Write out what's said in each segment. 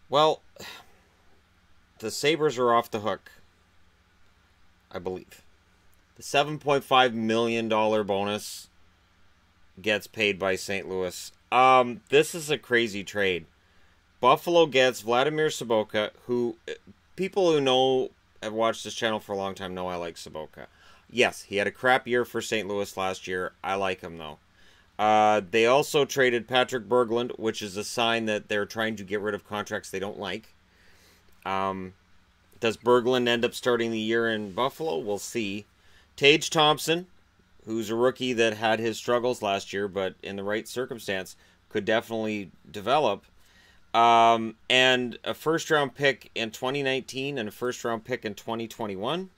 Well, the Sabres are off the hook, I believe. The $7.5 million bonus gets paid by St. Louis. This is a crazy trade. Buffalo gets Vladimir Sobotka, who people who know have watched this channel for a long time know I like Sobotka. Yes, he had a crap year for St. Louis last year. I like him though. They also traded Patrick Berglund, which is a sign that they're trying to get rid of contracts they don't like. Does Berglund end up starting the year in Buffalo? We'll see. Tage Thompson, who's a rookie that had his struggles last year, but in the right circumstance could definitely develop. And a first-round pick in 2019 and a first-round pick in 2021.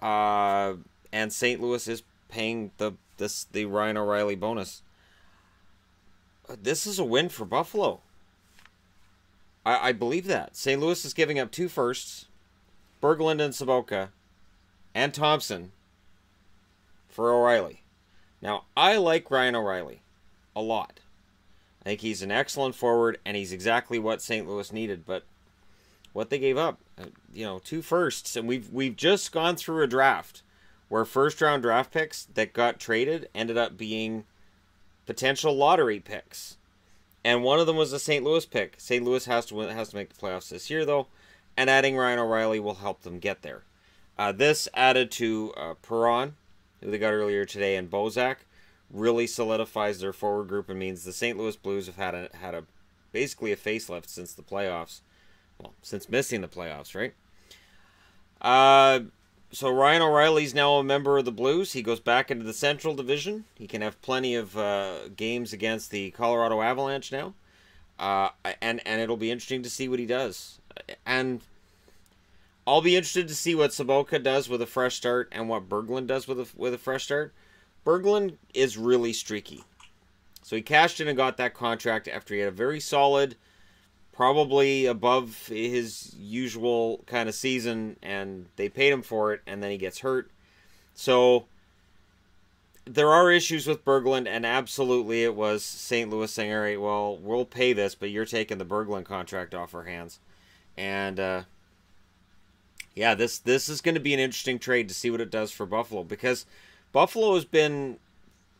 And St. Louis is paying the Ryan O'Reilly bonus. This is a win for Buffalo. I believe that. St. Louis is giving up 2 firsts, Berglund and Sobotka, and Thompson for O'Reilly. Now, I like Ryan O'Reilly a lot. I think he's an excellent forward, and he's exactly what St. Louis needed. But what they gave up, 2 firsts, and we've just gone through a draft where first-round draft picks that got traded ended up being potential lottery picks. And one of them was a St. Louis pick. St. Louis has to make the playoffs this year, though, and adding Ryan O'Reilly will help them get there. This added to Perron, who they got earlier today, and Bozak, really solidifies their forward group and means the St. Louis Blues have had basically a facelift since the playoffs. Well, since missing the playoffs, right? So Ryan O'Reilly's now a member of the Blues. He goes back into the Central Division. He can have plenty of games against the Colorado Avalanche now. And it'll be interesting to see what he does. And I'll be interested to see what Sobotka does with a fresh start and what Berglund does with a fresh start. Berglund is really streaky. So he cashed in and got that contract after he had a very solid, probably above his usual kind of season, and they paid him for it, and then he gets hurt. So there are issues with Berglund, and absolutely it was St. Louis saying, all right, well, we'll pay this, but you're taking the Berglund contract off our hands. And yeah, this is going to be an interesting trade to see what it does for Buffalo, because Buffalo has been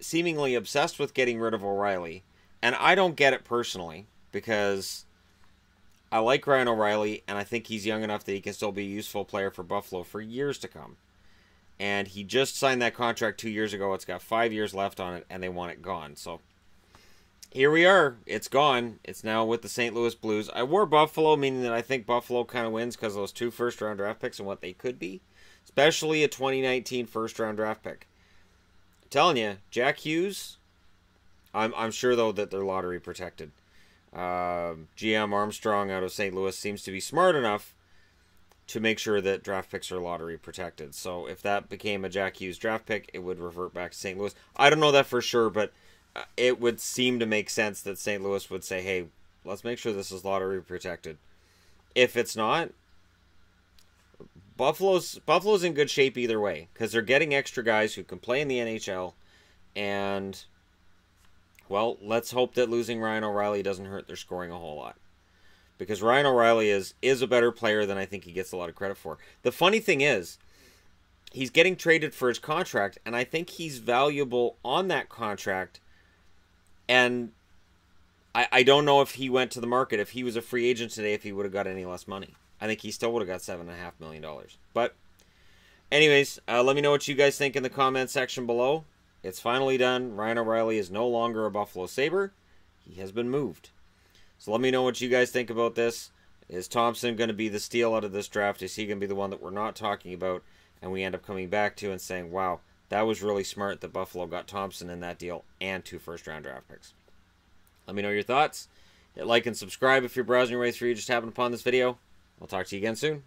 seemingly obsessed with getting rid of O'Reilly, and I don't get it personally, because I like Ryan O'Reilly, and I think he's young enough that he can still be a useful player for Buffalo for years to come. And he just signed that contract 2 years ago. It's got 5 years left on it, and they want it gone. So here we are. It's gone. It's now with the St. Louis Blues. I wore Buffalo, meaning that I think Buffalo kind of wins because of those 2 first-round draft picks and what they could be, especially a 2019 first-round draft pick. I'm telling you, Jack Hughes, I'm sure, though, that they're lottery protected. GM Armstrong out of St. Louis seems to be smart enough to make sure that draft picks are lottery protected. So if that became a Jack Hughes draft pick, it would revert back to St. Louis. I don't know that for sure, but it would seem to make sense that St. Louis would say, hey, let's make sure this is lottery protected. If it's not, Buffalo's in good shape either way, because they're getting extra guys who can play in the NHL, and well, let's hope that losing Ryan O'Reilly doesn't hurt their scoring a whole lot. Because Ryan O'Reilly is a better player than I think he gets a lot of credit for. The funny thing is, he's getting traded for his contract, and I think he's valuable on that contract. And I don't know if he went to the market, if he was a free agent today, if he would have got any less money. I think he still would have got $7.5 million. But anyways, let me know what you guys think in the comment section below. It's finally done. Ryan O'Reilly is no longer a Buffalo Sabre. He has been moved. So let me know what you guys think about this. Is Thompson going to be the steal out of this draft? Is he going to be the one that we're not talking about and we end up coming back to and saying, wow, that was really smart that Buffalo got Thompson in that deal and 2 first-round draft picks? Let me know your thoughts. Hit like and subscribe if you're browsing your way through. You just happened upon this video. I'll talk to you again soon.